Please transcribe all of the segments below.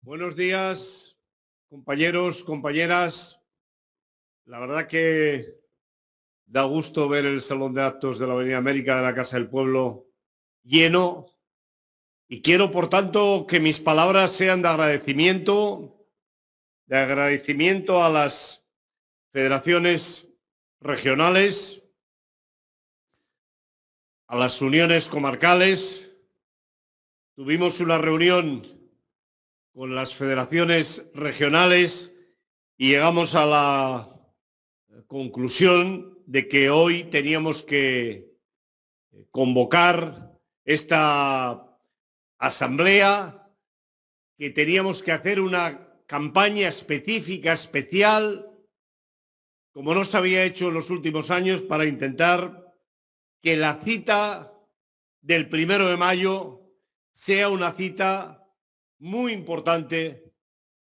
Buenos días, compañeros, compañeras. La verdad que da gusto ver el Salón de Actos de la Avenida América de la Casa del Pueblo lleno y quiero, por tanto, que mis palabras sean de agradecimiento a las federaciones regionales, a las uniones comarcales. Tuvimos una reunión con las federaciones regionales y llegamos a la conclusión de que hoy teníamos que convocar esta asamblea, que teníamos que hacer una campaña específica, especial, como no se había hecho en los últimos años, para intentar que la cita del 1 de mayo sea una cita muy importante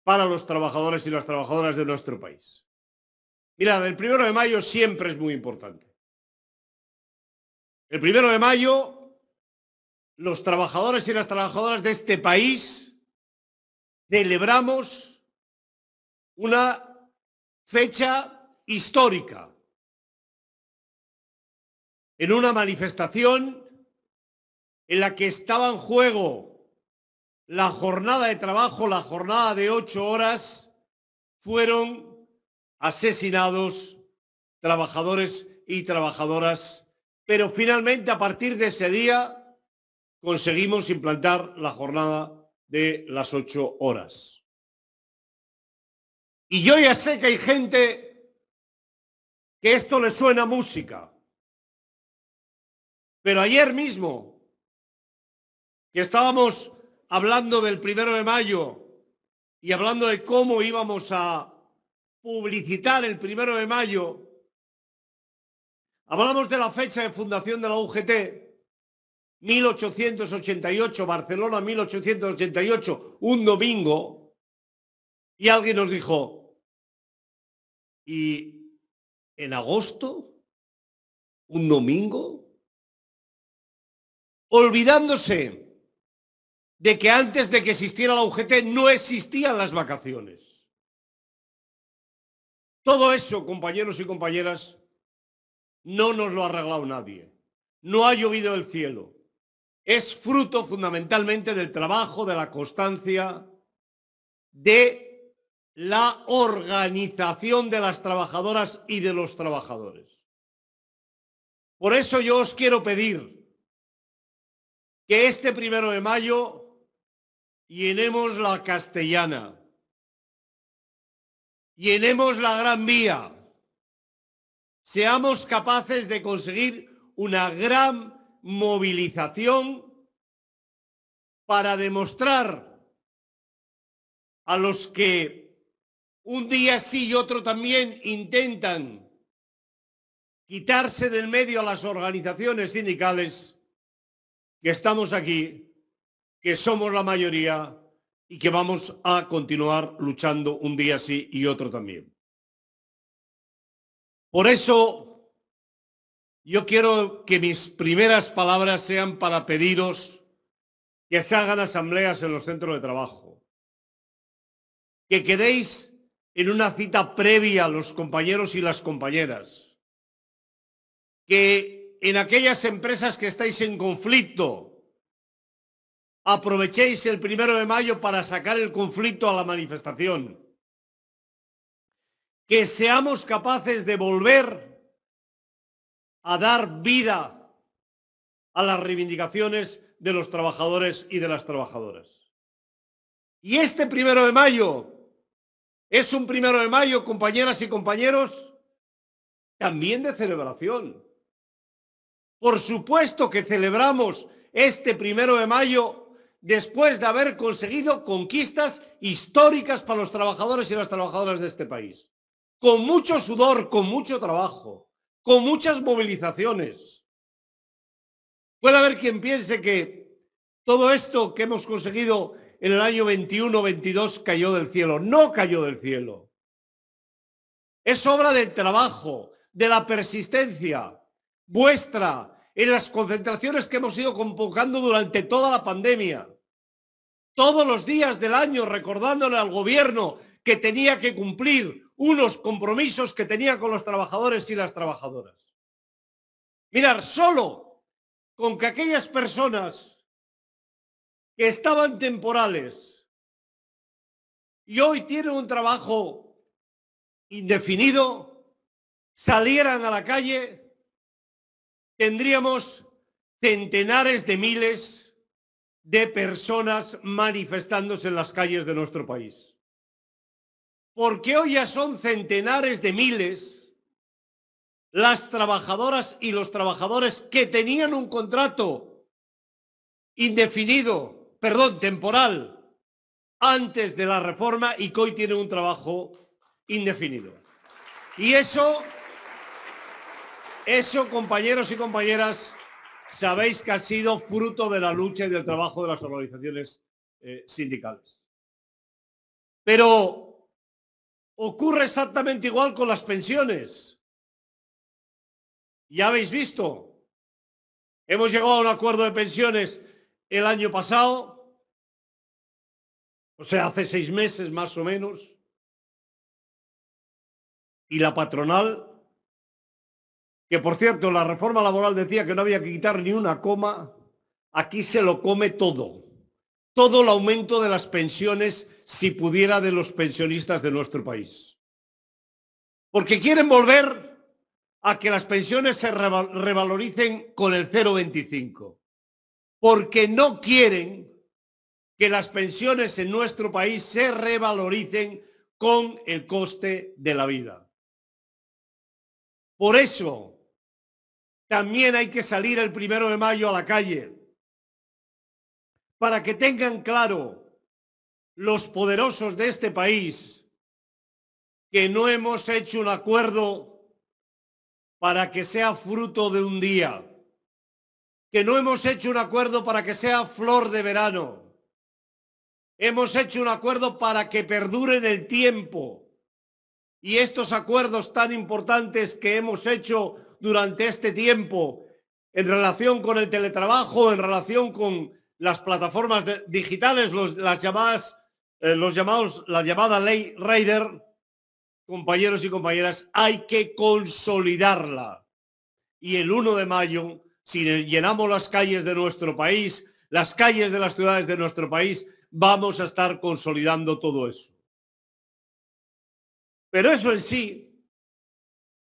para los trabajadores y las trabajadoras de nuestro país. Mirad, el 1 de mayo siempre es muy importante. El 1 de mayo, los trabajadores y las trabajadoras de este país celebramos una fecha histórica en una manifestación en la que estaba en juego la jornada de trabajo, la jornada de 8 horas, fueron asesinados trabajadores y trabajadoras, pero finalmente a partir de ese día conseguimos implantar la jornada de las 8 horas. Y yo ya sé que hay gente que esto le suena a música, pero ayer mismo, que estábamos hablando del 1 de mayo y hablando de cómo íbamos a publicitar el 1 de mayo, hablamos de la fecha de fundación de la UGT, 1888, Barcelona 1888, un domingo, y alguien nos dijo, ¿y en agosto? ¿Un domingo? Olvidándose de que antes de que existiera la UGT no existían las vacaciones. Todo eso, compañeros y compañeras, no nos lo ha arreglado nadie. No ha llovido del cielo. Es fruto fundamentalmente del trabajo, de la constancia, de la organización de las trabajadoras y de los trabajadores. Por eso yo os quiero pedir que este 1 de mayo llenemos la Castellana, llenemos la Gran Vía, seamos capaces de conseguir una gran movilización para demostrar a los que un día sí y otro también intentan quitarse del medio a las organizaciones sindicales que estamos aquí, que somos la mayoría y que vamos a continuar luchando un día sí y otro también. Por eso, yo quiero que mis primeras palabras sean para pediros que se hagan asambleas en los centros de trabajo, que quedéis en una cita previa los compañeros y las compañeras, que en aquellas empresas que estáis en conflicto aprovechéis el 1 de mayo para sacar el conflicto a la manifestación, que seamos capaces de volver a dar vida a las reivindicaciones de los trabajadores y de las trabajadoras. Y este 1 de mayo es un 1 de mayo, compañeras y compañeros, también de celebración. Por supuesto que celebramos este 1 de mayo después de haber conseguido conquistas históricas para los trabajadores y las trabajadoras de este país. Con mucho sudor, con mucho trabajo, con muchas movilizaciones. Puede haber quien piense que todo esto que hemos conseguido en el año 21-22 cayó del cielo. No cayó del cielo. Es obra del trabajo, de la persistencia vuestra en las concentraciones que hemos ido convocando durante toda la pandemia. todos los días del año recordándole al gobierno que tenía que cumplir unos compromisos que tenía con los trabajadores y las trabajadoras. Mirar, solo con que aquellas personas que estaban temporales y hoy tienen un trabajo indefinido, salieran a la calle, tendríamos centenares de miles de personas manifestándose en las calles de nuestro país. Porque hoy ya son centenares de miles las trabajadoras y los trabajadores que tenían un contrato indefinido, temporal, antes de la reforma y que hoy tienen un trabajo indefinido. Y eso, compañeros y compañeras, sabéis que ha sido fruto de la lucha y del trabajo de las organizaciones sindicales. Pero ocurre exactamente igual con las pensiones. Ya habéis visto, hemos llegado a un acuerdo de pensiones el año pasado, o sea, hace 6 meses más o menos, y la patronal, que por cierto la reforma laboral decía que no había que quitar ni una coma, aquí se lo come todo. Todo el aumento de las pensiones, si pudiera, de los pensionistas de nuestro país. Porque quieren volver a que las pensiones se revaloricen con el 0,25. Porque no quieren que las pensiones en nuestro país se revaloricen con el coste de la vida. Por eso, también hay que salir el 1 de mayo a la calle para que tengan claro los poderosos de este país que no hemos hecho un acuerdo para que sea fruto de un día, que no hemos hecho un acuerdo para que sea flor de verano. Hemos hecho un acuerdo para que perdure en el tiempo. Y estos acuerdos tan importantes que hemos hecho durante este tiempo en relación con el teletrabajo, en relación con las plataformas digitales, la llamada ley Rider, compañeros y compañeras, hay que consolidarla. Y el 1 de mayo, si llenamos las calles de nuestro país, las calles de las ciudades de nuestro país, vamos a estar consolidando todo eso. Pero eso en sí,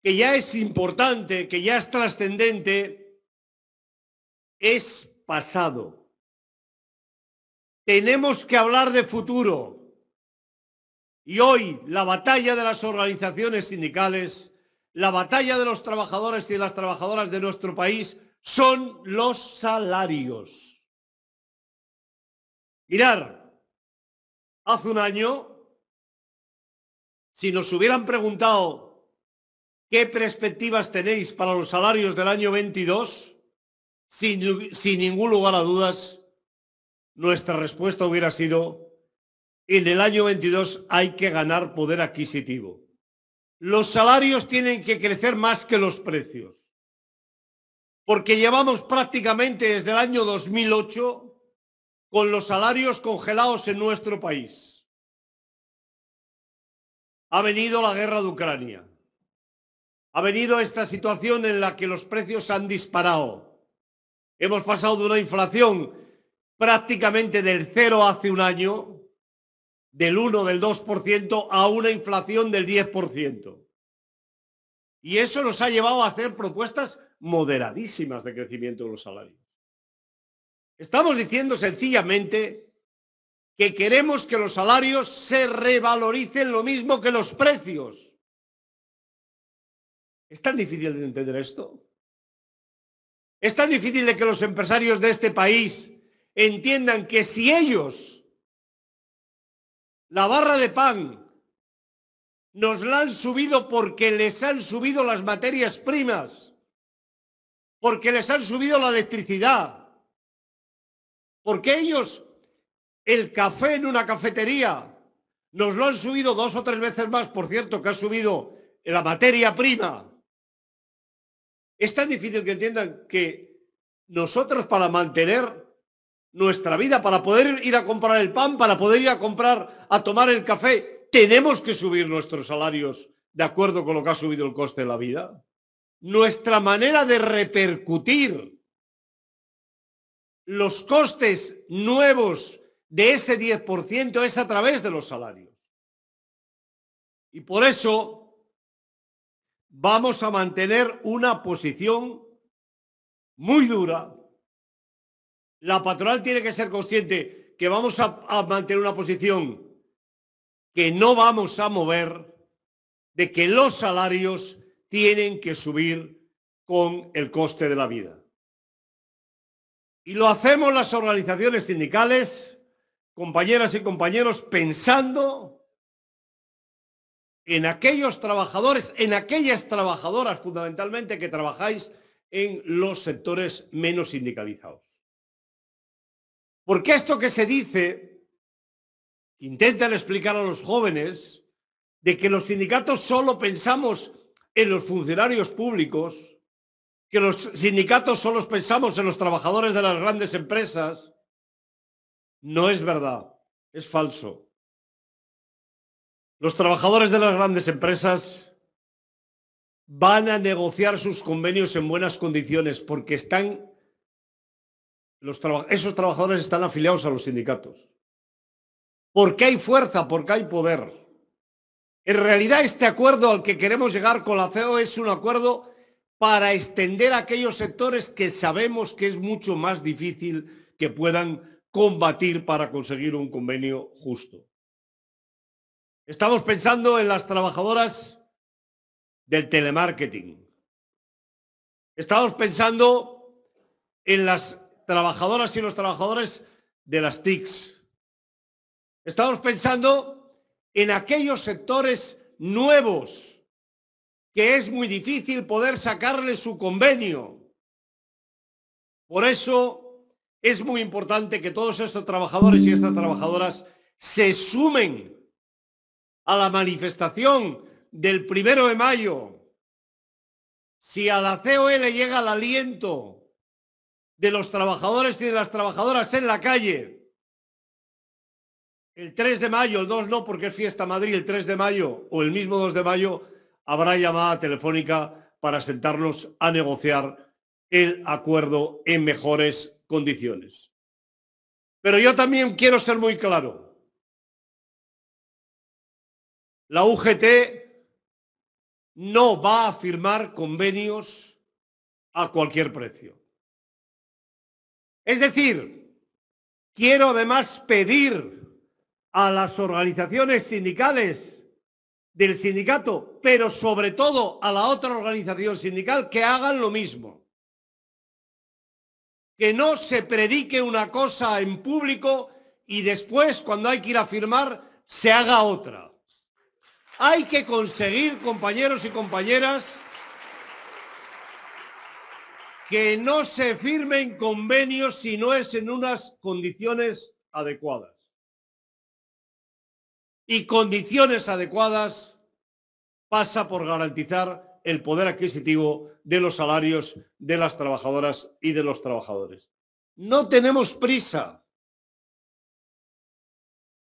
que ya es importante, que ya es trascendente, es pasado. Tenemos que hablar de futuro. Y hoy la batalla de las organizaciones sindicales, la batalla de los trabajadores y de las trabajadoras de nuestro país son los salarios. Mirad, hace un año, si nos hubieran preguntado qué perspectivas tenéis para los salarios del año 22, sin ningún lugar a dudas, nuestra respuesta hubiera sido: en el año 22 hay que ganar poder adquisitivo. Los salarios tienen que crecer más que los precios, porque llevamos prácticamente desde el año 2008 con los salarios congelados en nuestro país. Ha venido la guerra de Ucrania. Ha venido esta situación en la que los precios han disparado. Hemos pasado de una inflación prácticamente del 0 hace un año, del 1, del 2%, a una inflación del 10%. Y eso nos ha llevado a hacer propuestas moderadísimas de crecimiento de los salarios. Estamos diciendo sencillamente que queremos que los salarios se revaloricen lo mismo que los precios. ¿Es tan difícil de entender esto? ¿Es tan difícil de que los empresarios de este país entiendan que si ellos la barra de pan nos la han subido porque les han subido las materias primas, porque les han subido la electricidad, porque ellos el café en una cafetería nos lo han subido 2 o 3 veces más, por cierto, que ha subido la materia prima? Es tan difícil que entiendan que nosotros, para mantener nuestra vida, para poder ir a comprar el pan, para poder ir a tomar el café, tenemos que subir nuestros salarios de acuerdo con lo que ha subido el coste de la vida. Nuestra manera de repercutir los costes nuevos de ese 10% es a través de los salarios. Y por eso vamos a mantener una posición muy dura. La patronal tiene que ser consciente que vamos a mantener una posición que no vamos a mover, de que los salarios tienen que subir con el coste de la vida. Y lo hacemos las organizaciones sindicales, compañeras y compañeros, pensando en aquellos trabajadores, en aquellas trabajadoras fundamentalmente que trabajáis en los sectores menos sindicalizados. Porque esto que se dice, intentan explicar a los jóvenes, de que los sindicatos solo pensamos en los funcionarios públicos, que los sindicatos solo pensamos en los trabajadores de las grandes empresas, no es verdad, es falso. Los trabajadores de las grandes empresas van a negociar sus convenios en buenas condiciones porque esos trabajadores están afiliados a los sindicatos. Porque hay fuerza, porque hay poder. En realidad, este acuerdo al que queremos llegar con la CEOE es un acuerdo para extender a aquellos sectores que sabemos que es mucho más difícil que puedan combatir para conseguir un convenio justo. Estamos pensando en las trabajadoras del telemarketing. Estamos pensando en las trabajadoras y los trabajadores de las TICs. Estamos pensando en aquellos sectores nuevos que es muy difícil poder sacarle su convenio. Por eso es muy importante que todos estos trabajadores y estas trabajadoras se sumen a la manifestación del 1 de mayo. Si a la COE le llega el aliento de los trabajadores y de las trabajadoras en la calle, el 3 de mayo, el 2 no porque es fiesta Madrid, el 3 de mayo o el mismo 2 de mayo habrá llamada telefónica para sentarnos a negociar el acuerdo en mejores condiciones. Pero yo también quiero ser muy claro. La UGT no va a firmar convenios a cualquier precio. Es decir, quiero además pedir a las organizaciones sindicales del sindicato, pero sobre todo a la otra organización sindical, que hagan lo mismo. Que no se predique una cosa en público y después, cuando hay que ir a firmar, se haga otra. Hay que conseguir, compañeros y compañeras, que no se firmen convenios si no es en unas condiciones adecuadas. Y condiciones adecuadas pasa por garantizar el poder adquisitivo de los salarios de las trabajadoras y de los trabajadores. No tenemos prisa.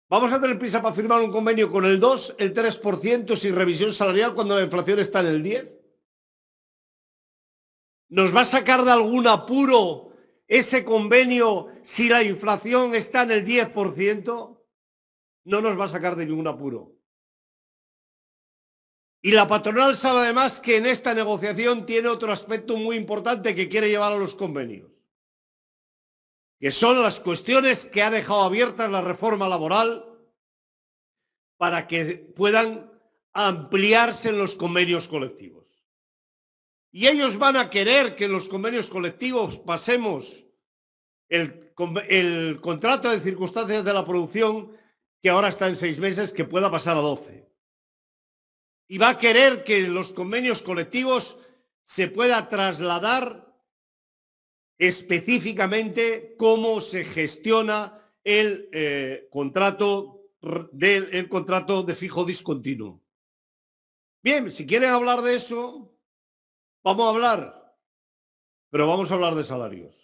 Vamos a tener prisa para firmar un convenio con el 2, el 3% sin revisión salarial cuando la inflación está en el 10%. ¿Nos va a sacar de algún apuro ese convenio si la inflación está en el 10%? No nos va a sacar de ningún apuro. Y la patronal sabe además que en esta negociación tiene otro aspecto muy importante que quiere llevar a los convenios, que son las cuestiones que ha dejado abiertas la reforma laboral para que puedan ampliarse en los convenios colectivos. Y ellos van a querer que en los convenios colectivos pasemos el contrato de circunstancias de la producción, que ahora está en 6 meses, que pueda pasar a 12. Y va a querer que en los convenios colectivos se pueda trasladar específicamente cómo se gestiona el contrato de fijo discontinuo. Bien, si quieren hablar de eso, vamos a hablar, pero vamos a hablar de salarios.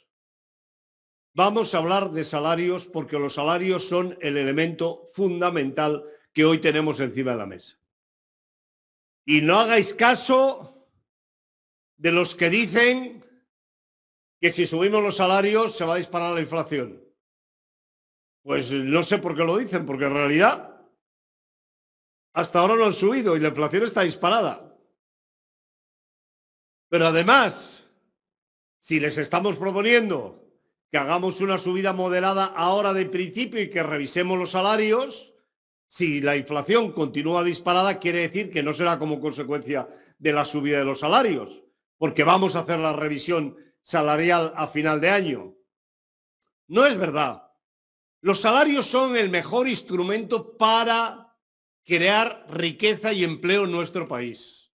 Vamos a hablar de salarios porque los salarios son el elemento fundamental que hoy tenemos encima de la mesa. Y no hagáis caso de los que dicen que si subimos los salarios se va a disparar la inflación. Pues no sé por qué lo dicen, porque en realidad hasta ahora no han subido y la inflación está disparada. Pero además, si les estamos proponiendo que hagamos una subida moderada ahora de principio y que revisemos los salarios, si la inflación continúa disparada, quiere decir que no será como consecuencia de la subida de los salarios, porque vamos a hacer la revisión salarial a final de año. No es verdad. Los salarios son el mejor instrumento para crear riqueza y empleo en nuestro país.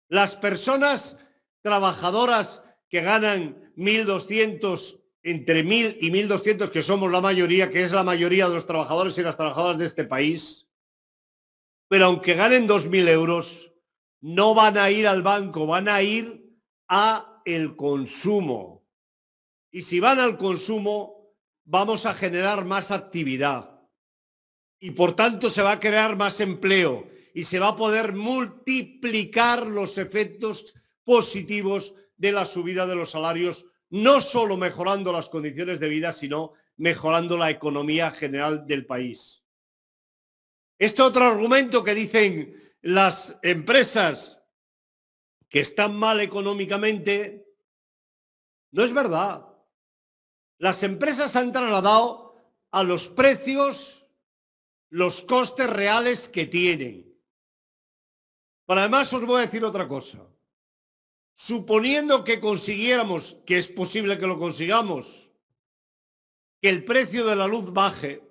Las personas trabajadoras que ganan 1.200, entre 1.000 y 1.200, que somos la mayoría, que es la mayoría de los trabajadores y las trabajadoras de este país, pero aunque ganen 2.000 euros, no van a ir al banco, van a ir a el consumo. Y si van al consumo, vamos a generar más actividad. Y por tanto se va a crear más empleo y se va a poder multiplicar los efectos positivos de la subida de los salarios, no solo mejorando las condiciones de vida, sino mejorando la economía general del país. Este otro argumento que dicen las empresas que están mal económicamente, no es verdad. Las empresas han trasladado a los precios los costes reales que tienen. Pero además os voy a decir otra cosa. Suponiendo que consiguiéramos, que es posible que lo consigamos, que el precio de la luz baje,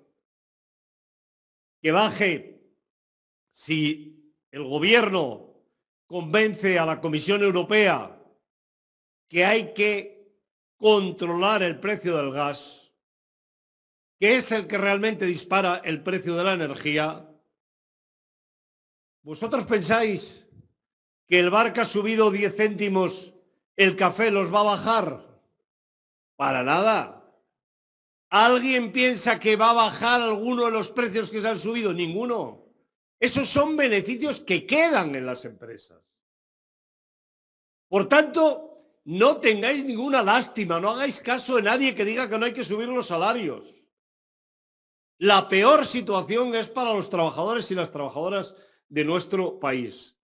que baje si el gobierno convence a la Comisión Europea que hay que controlar el precio del gas, que es el que realmente dispara el precio de la energía, ¿vosotros pensáis que el bar que ha subido 10 céntimos, el café los va a bajar? Para nada. ¿Alguien piensa que va a bajar alguno de los precios que se han subido? Ninguno. Esos son beneficios que quedan en las empresas. Por tanto, no tengáis ninguna lástima, no hagáis caso de nadie que diga que no hay que subir los salarios. La peor situación es para los trabajadores y las trabajadoras de nuestro país.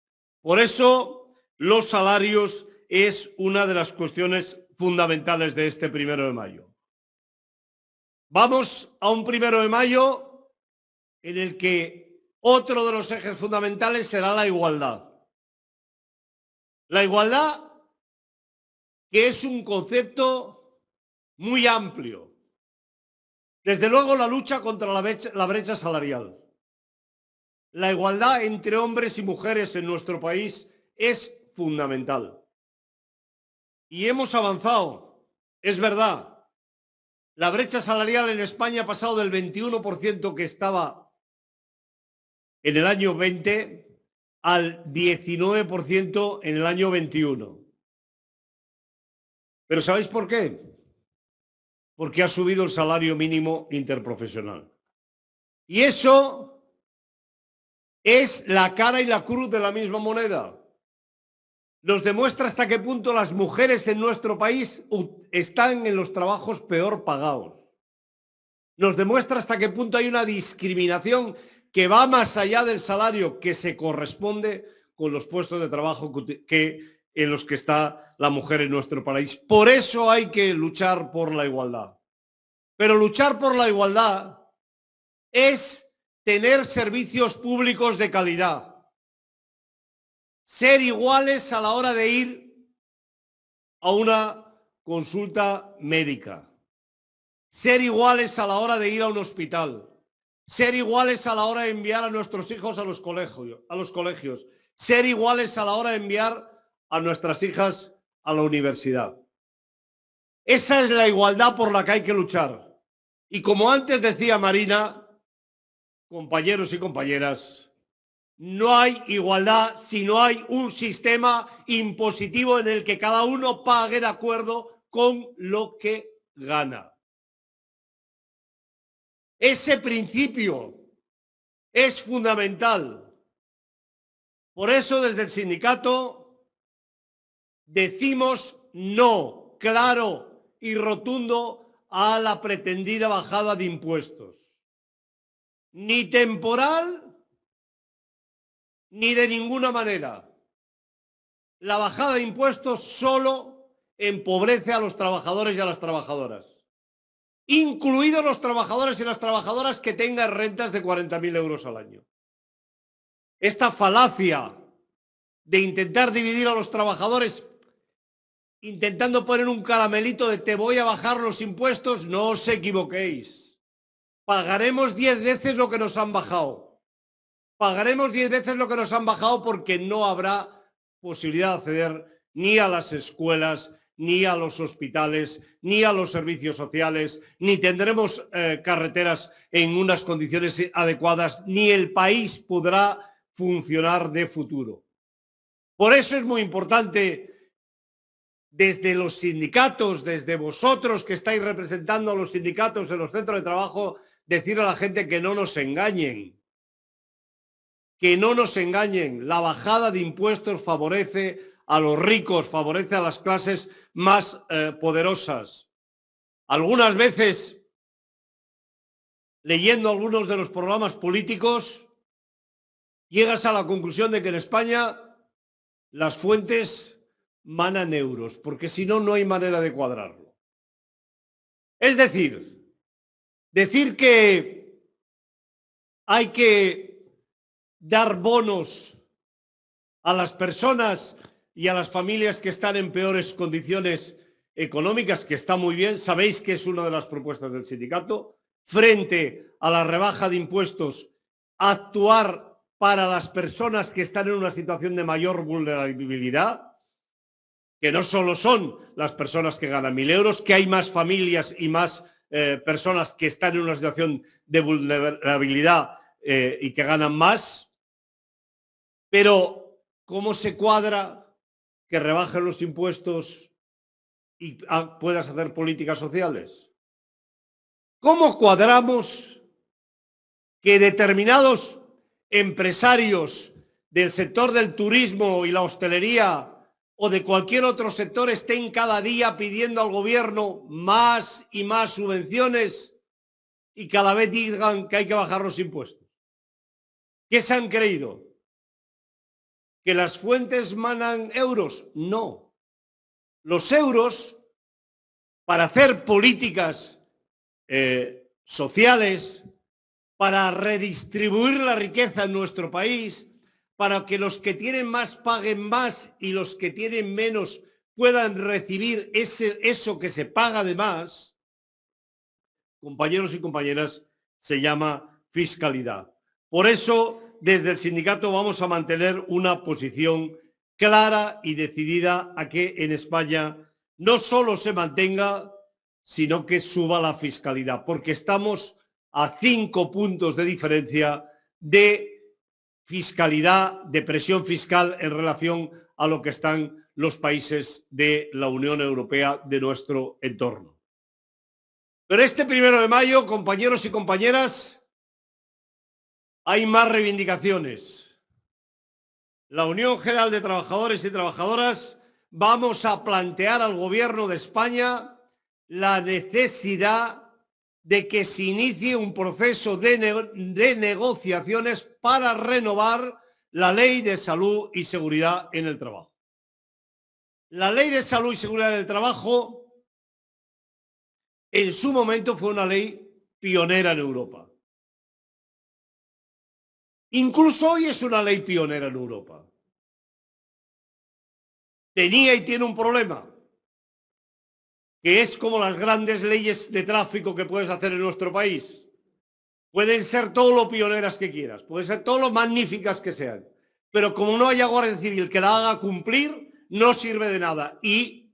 Por eso, los salarios es una de las cuestiones fundamentales de este 1 de mayo. Vamos a un 1 de mayo en el que otro de los ejes fundamentales será la igualdad. La igualdad, que es un concepto muy amplio. Desde luego, la lucha contra la brecha salarial. La igualdad entre hombres y mujeres en nuestro país es fundamental. Y hemos avanzado, es verdad. La brecha salarial en España ha pasado del 21% que estaba en el año 20 al 19% en el año 21. ¿Pero sabéis por qué? Porque ha subido el salario mínimo interprofesional. Y eso es la cara y la cruz de la misma moneda. Nos demuestra hasta qué punto las mujeres en nuestro país están en los trabajos peor pagados. Nos demuestra hasta qué punto hay una discriminación que va más allá del salario que se corresponde con los puestos de trabajo en los que está la mujer en nuestro país. Por eso hay que luchar por la igualdad. Pero luchar por la igualdad es tener servicios públicos de calidad. Ser iguales a la hora de ir a una consulta médica. Ser iguales a la hora de ir a un hospital. Ser iguales a la hora de enviar a nuestros hijos a los colegios. Ser iguales a la hora de enviar a nuestras hijas a la universidad. Esa es la igualdad por la que hay que luchar. Y como antes decía Marina, compañeros y compañeras, no hay igualdad si no hay un sistema impositivo en el que cada uno pague de acuerdo con lo que gana. Ese principio es fundamental. Por eso, desde el sindicato decimos no, claro y rotundo, a la pretendida bajada de impuestos. Ni temporal, ni de ninguna manera. La bajada de impuestos solo empobrece a los trabajadores y a las trabajadoras, incluidos los trabajadores y las trabajadoras que tengan rentas de 40.000 euros al año. Esta falacia de intentar dividir a los trabajadores intentando poner un caramelito de te voy a bajar los impuestos, no os equivoquéis. Pagaremos 10 veces lo que nos han bajado. Pagaremos 10 veces lo que nos han bajado porque no habrá posibilidad de acceder ni a las escuelas, ni a los hospitales, ni a los servicios sociales, ni tendremos carreteras en unas condiciones adecuadas, ni el país podrá funcionar de futuro. Por eso es muy importante, desde los sindicatos, desde vosotros que estáis representando a los sindicatos en los centros de trabajo, decir a la gente que no nos engañen. Que no nos engañen. La bajada de impuestos favorece a los ricos, favorece a las clases más poderosas. Algunas veces, leyendo algunos de los programas políticos, llegas a la conclusión de que en España las fuentes manan euros, porque si no, no hay manera de cuadrarlo. Es decir que hay que dar bonos a las personas y a las familias que están en peores condiciones económicas, que está muy bien, sabéis que es una de las propuestas del sindicato, frente a la rebaja de impuestos, actuar para las personas que están en una situación de mayor vulnerabilidad, que no solo son las personas que ganan 1.000 euros, que hay más familias y más personas que están en una situación de vulnerabilidad y que ganan más. Pero, ¿cómo se cuadra que rebajen los impuestos y puedas hacer políticas sociales? ¿Cómo cuadramos que determinados empresarios del sector del turismo y la hostelería o de cualquier otro sector estén cada día pidiendo al gobierno más y más subvenciones y cada vez digan que hay que bajar los impuestos? ¿Qué se han creído? ¿Que las fuentes manan euros? No. Los euros, para hacer políticas sociales, para redistribuir la riqueza en nuestro país, para que los que tienen más paguen más y los que tienen menos puedan recibir eso que se paga de más, compañeros y compañeras, se llama fiscalidad. Por eso, desde el sindicato vamos a mantener una posición clara y decidida a que en España no solo se mantenga, sino que suba la fiscalidad, porque estamos a 5 puntos de diferencia de fiscalidad, de presión fiscal en relación a lo que están los países de la Unión Europea de nuestro entorno. Pero este 1 de mayo, compañeros y compañeras, hay más reivindicaciones. La Unión General de Trabajadores y Trabajadoras vamos a plantear al Gobierno de España la necesidad de que se inicie un proceso de negociaciones para renovar la Ley de Salud y Seguridad en el Trabajo. La Ley de Salud y Seguridad en el Trabajo en su momento fue una ley pionera en Europa. Incluso hoy es una ley pionera en Europa. Tenía y tiene un problema, que es como las grandes leyes de tráfico que puedes hacer en nuestro país. Pueden ser todo lo pioneras que quieras, pueden ser todo lo magníficas que sean, pero como no haya Guardia Civil que la haga cumplir, no sirve de nada. Y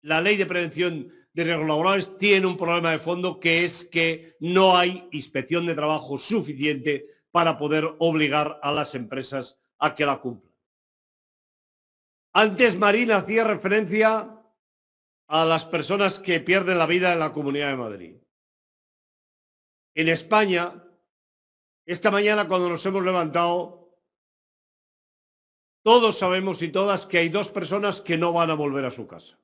la Ley de Prevención de Riesgos Laborales tiene un problema de fondo, que es que no hay inspección de trabajo suficiente para poder obligar a las empresas a que la cumplan. Antes Marina hacía referencia a las personas que pierden la vida en la Comunidad de Madrid. En España, esta mañana cuando nos hemos levantado, todos sabemos y todas que hay 2 personas que no van a volver a su casa.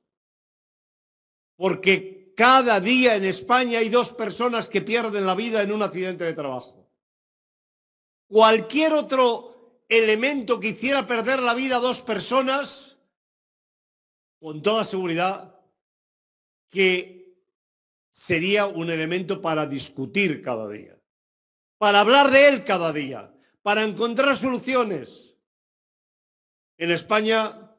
Porque cada día en España hay 2 personas que pierden la vida en un accidente de trabajo. Cualquier otro elemento que hiciera perder la vida a 2 personas, con toda seguridad que sería un elemento para discutir cada día, para hablar de él cada día, para encontrar soluciones. En España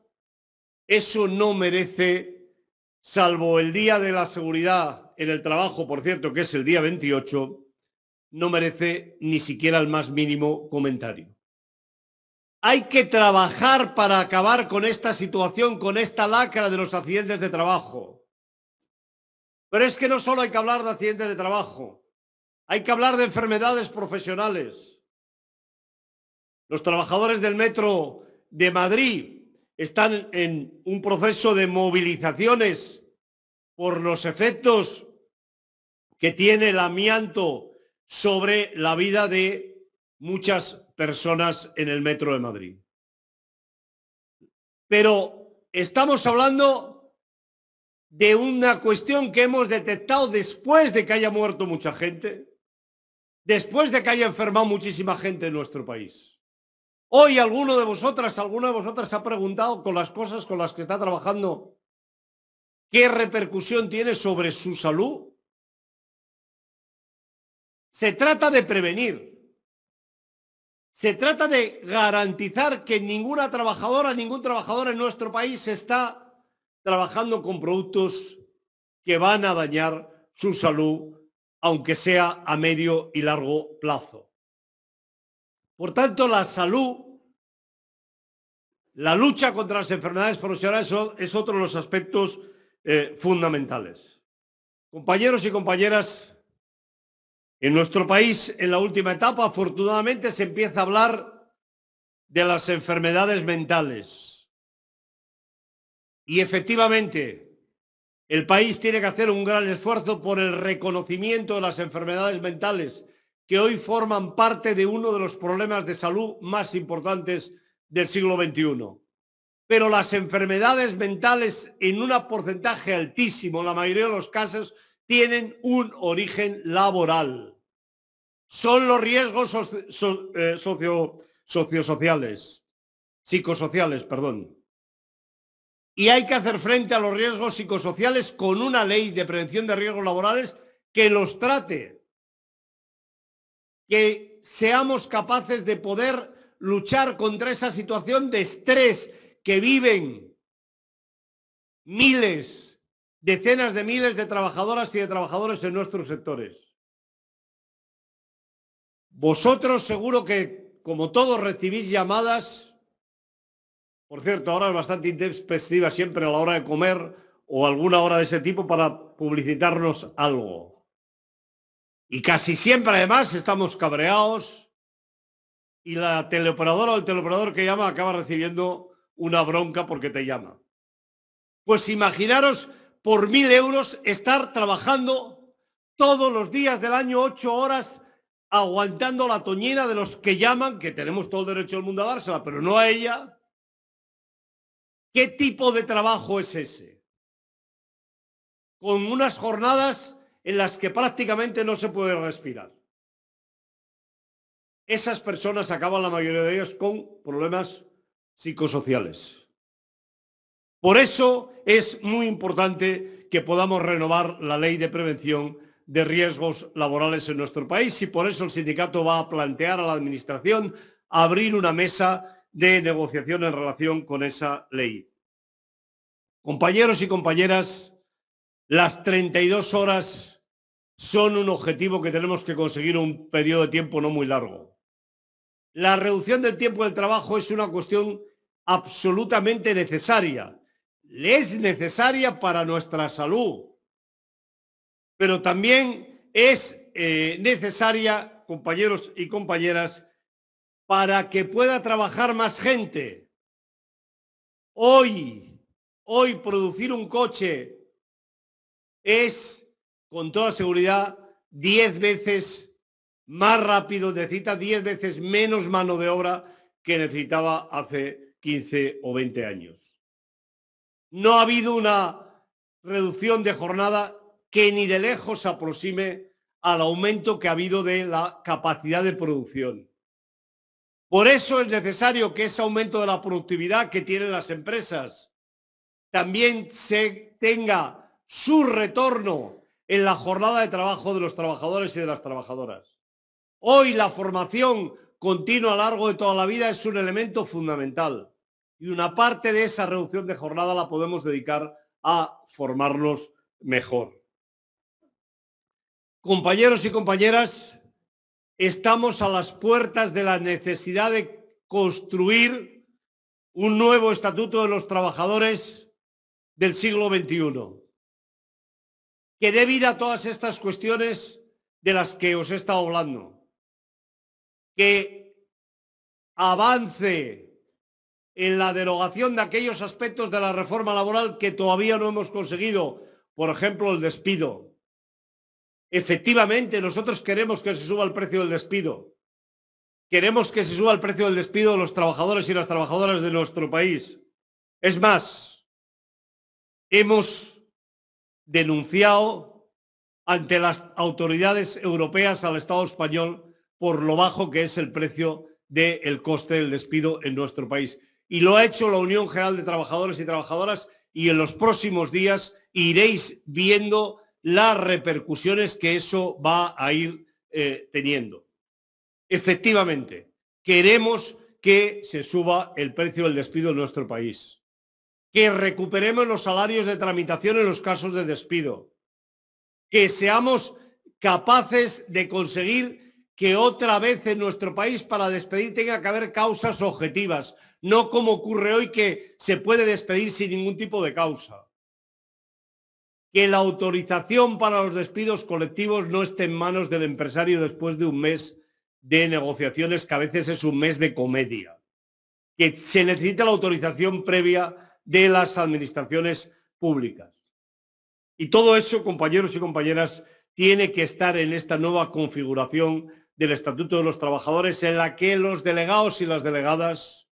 eso no merece, salvo el Día de la Seguridad en el Trabajo, por cierto, que es el día 28, no merece ni siquiera el más mínimo comentario. Hay que trabajar para acabar con esta situación, con esta lacra de los accidentes de trabajo. Pero es que no solo hay que hablar de accidentes de trabajo, hay que hablar de enfermedades profesionales. Los trabajadores del metro de Madrid están en un proceso de movilizaciones por los efectos que tiene el amianto sobre la vida de muchas personas en el metro de Madrid. Pero estamos hablando de una cuestión que hemos detectado después de que haya muerto mucha gente, después de que haya enfermado muchísima gente en nuestro país. Hoy alguna de vosotras ha preguntado con las cosas con las que está trabajando, ¿qué repercusión tiene sobre su salud? Se trata de prevenir. Se trata de garantizar que ningún trabajador en nuestro país está trabajando con productos que van a dañar su salud, aunque sea a medio y largo plazo. Por tanto, la salud, la lucha contra las enfermedades profesionales es otro de los aspectos fundamentales. Compañeros y compañeras, en nuestro país, en la última etapa, afortunadamente, se empieza a hablar de las enfermedades mentales. Y efectivamente, el país tiene que hacer un gran esfuerzo por el reconocimiento de las enfermedades mentales, que hoy forman parte de uno de los problemas de salud más importantes del siglo XXI. Pero las enfermedades mentales, en un porcentaje altísimo, en la mayoría de los casos, tienen un origen laboral. Son los riesgos psicosociales. Y hay que hacer frente a los riesgos psicosociales con una ley de prevención de riesgos laborales que los trate, que seamos capaces de poder luchar contra esa situación de estrés que viven decenas de miles de trabajadoras y de trabajadores en nuestros sectores. Vosotros seguro que, como todos, recibís llamadas. Por cierto, ahora es bastante intempestiva siempre a la hora de comer o alguna hora de ese tipo para publicitarnos algo. Y casi siempre, además, estamos cabreados y la teleoperadora o el teleoperador que llama acaba recibiendo una bronca porque te llama. Pues imaginaros por 1.000 euros estar trabajando todos los días del año 8 horas aguantando la toñina de los que llaman, que tenemos todo el derecho del mundo a dársela, pero no a ella. ¿Qué tipo de trabajo es ese? Con unas jornadas en las que prácticamente no se puede respirar. Esas personas acaban, la mayoría de ellas, con problemas psicosociales. Por eso es muy importante que podamos renovar la ley de prevención de riesgos laborales en nuestro país y por eso el sindicato va a plantear a la administración abrir una mesa de negociación en relación con esa ley. Compañeros y compañeras, las 32 horas son un objetivo que tenemos que conseguir en un periodo de tiempo no muy largo. La reducción del tiempo del trabajo es una cuestión absolutamente necesaria. Es necesaria para nuestra salud, pero también es necesaria, compañeros y compañeras, para que pueda trabajar más gente. Hoy producir un coche es, con toda seguridad, 10 veces más rápido, necesita 10 veces menos mano de obra que necesitaba hace 15 o 20 años. No ha habido una reducción de jornada que ni de lejos se aproxime al aumento que ha habido de la capacidad de producción. Por eso es necesario que ese aumento de la productividad que tienen las empresas también se tenga su retorno en la jornada de trabajo de los trabajadores y de las trabajadoras. Hoy la formación continua a lo largo de toda la vida es un elemento fundamental y una parte de esa reducción de jornada la podemos dedicar a formarnos mejor. Compañeros y compañeras, estamos a las puertas de la necesidad de construir un nuevo estatuto de los trabajadores del siglo XXI, que dé vida a todas estas cuestiones de las que os he estado hablando, que avance en la derogación de aquellos aspectos de la reforma laboral que todavía no hemos conseguido, por ejemplo, el despido. Efectivamente, nosotros queremos que se suba el precio del despido. Queremos que se suba el precio del despido de los trabajadores y las trabajadoras de nuestro país. Es más, hemos denunciado ante las autoridades europeas al Estado español por lo bajo que es el precio del coste del despido en nuestro país. Y lo ha hecho la Unión General de Trabajadores y Trabajadoras y en los próximos días iréis viendo las repercusiones que eso va a ir teniendo. Efectivamente, queremos que se suba el precio del despido en nuestro país, que recuperemos los salarios de tramitación en los casos de despido, que seamos capaces de conseguir que otra vez en nuestro país para despedir tenga que haber causas objetivas, no como ocurre hoy que se puede despedir sin ningún tipo de causa. Que la autorización para los despidos colectivos no esté en manos del empresario después de un mes de negociaciones, que a veces es un mes de comedia. Que se necesita la autorización previa de las administraciones públicas. Y todo eso, compañeros y compañeras, tiene que estar en esta nueva configuración del Estatuto de los Trabajadores, en la que los delegados y las delegadas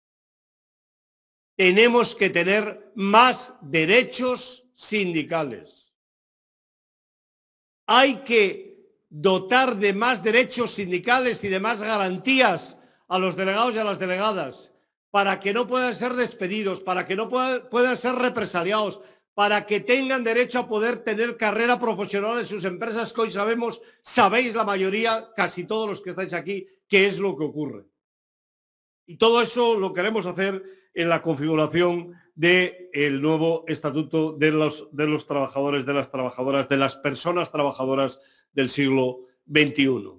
tenemos que tener más derechos sindicales. Hay que dotar de más derechos sindicales y de más garantías a los delegados y a las delegadas para que no puedan ser despedidos, para que no puedan ser represaliados, para que tengan derecho a poder tener carrera profesional en sus empresas, que hoy sabéis la mayoría, casi todos los que estáis aquí, qué es lo que ocurre. Y todo eso lo queremos hacer en la configuración del nuevo estatuto de los trabajadores, de las trabajadoras, de las personas trabajadoras del siglo XXI.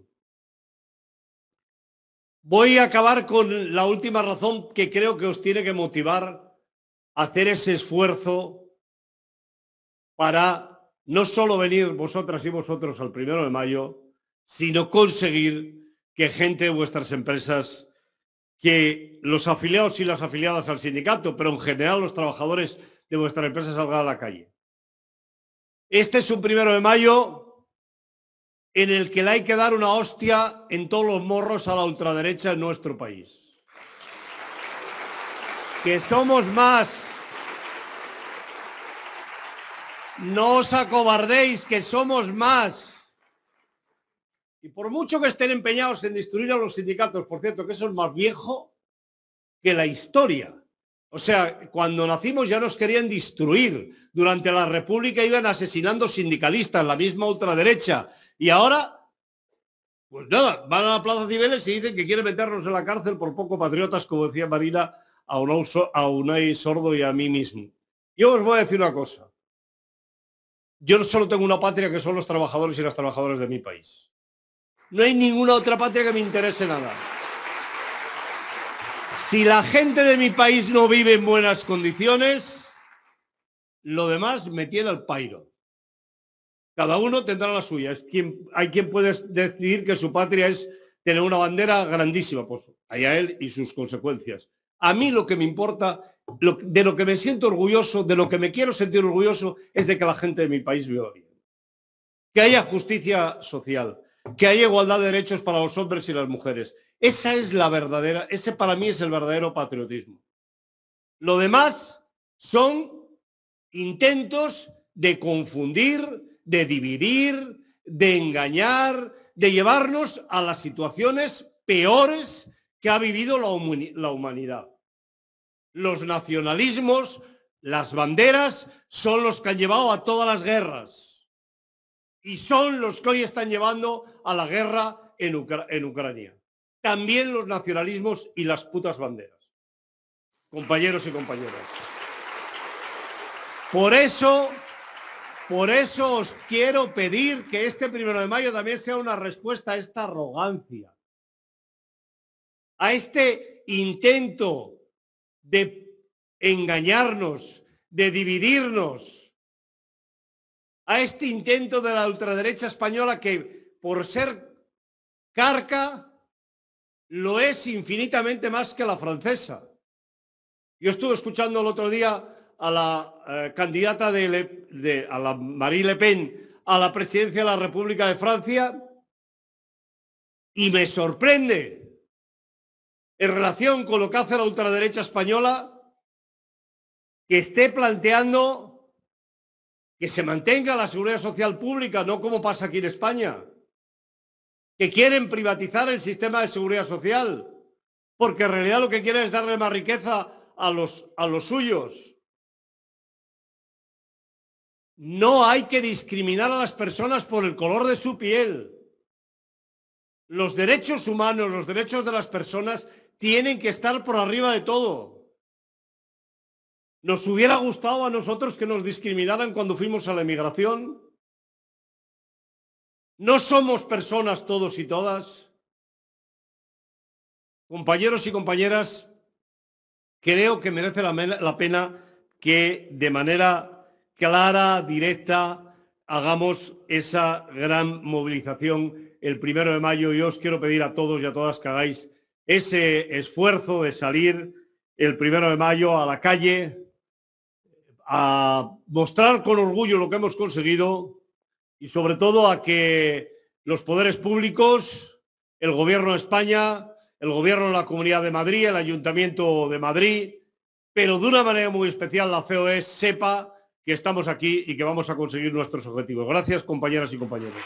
Voy a acabar con la última razón que creo que os tiene que motivar a hacer ese esfuerzo para no solo venir vosotras y vosotros al 1 de mayo, sino conseguir que gente de vuestras empresas, que los afiliados y las afiliadas al sindicato, pero en general los trabajadores de vuestras empresas salgan a la calle. Este es un 1 de mayo en el que le hay que dar una hostia en todos los morros a la ultraderecha en nuestro país. Que somos más. No os acobardéis, que somos más. Y por mucho que estén empeñados en destruir a los sindicatos, por cierto, que eso es más viejo que la historia. O sea, cuando nacimos ya nos querían destruir. Durante la República iban asesinando sindicalistas, la misma ultraderecha. Y ahora, pues nada, van a la Plaza Cibeles y dicen que quieren meternos en la cárcel por poco patriotas, como decía Marina, a Unai Sordo y a mí mismo. Yo os voy a decir una cosa. Yo solo tengo una patria, que son los trabajadores y las trabajadoras de mi país. No hay ninguna otra patria que me interese nada. Si la gente de mi país no vive en buenas condiciones, lo demás me tiene al pairo. Cada uno tendrá la suya. Hay quien puede decidir que su patria es tener una bandera grandísima, pues allá él y sus consecuencias. A mí lo que me importa, de lo que me siento orgulloso, de lo que me quiero sentir orgulloso, es de que la gente de mi país viva bien. que haya justicia social, que haya igualdad de derechos para los hombres y las mujeres. Esa es la verdadera, ese para mí es el verdadero patriotismo. Lo demás son intentos de confundir, de dividir, de engañar, de llevarnos a las situaciones peores que ha vivido la humanidad. Los nacionalismos, las banderas, son los que han llevado a todas las guerras y son los que hoy están llevando a la guerra en Ucrania. También los nacionalismos y las putas banderas. Compañeros y compañeras. Por eso os quiero pedir que este 1 de mayo también sea una respuesta a esta arrogancia, a este intento de engañarnos, de dividirnos, a este intento de la ultraderecha española que, por ser carca, lo es infinitamente más que la francesa. Yo estuve escuchando el otro día a la candidata a la Marine Le Pen a la presidencia de la República de Francia y me sorprende en relación con lo que hace la ultraderecha española que esté planteando que se mantenga la seguridad social pública, no como pasa aquí en España, que quieren privatizar el sistema de seguridad social, porque en realidad lo que quieren es darle más riqueza a los suyos. No hay que discriminar a las personas por el color de su piel. Los derechos humanos, los derechos de las personas tienen que estar por arriba de todo. ¿Nos hubiera gustado a nosotros que nos discriminaran cuando fuimos a la emigración? ¿No somos personas todos y todas? Compañeros y compañeras, creo que merece la pena que de manera clara, directa, hagamos esa gran movilización el 1 de mayo. Yo os quiero pedir a todos y a todas que hagáis ese esfuerzo de salir el 1 de mayo a la calle, a mostrar con orgullo lo que hemos conseguido y sobre todo a que los poderes públicos, el Gobierno de España, el Gobierno de la Comunidad de Madrid, el Ayuntamiento de Madrid, pero de una manera muy especial la COE sepa que estamos aquí y que vamos a conseguir nuestros objetivos. Gracias, compañeras y compañeros.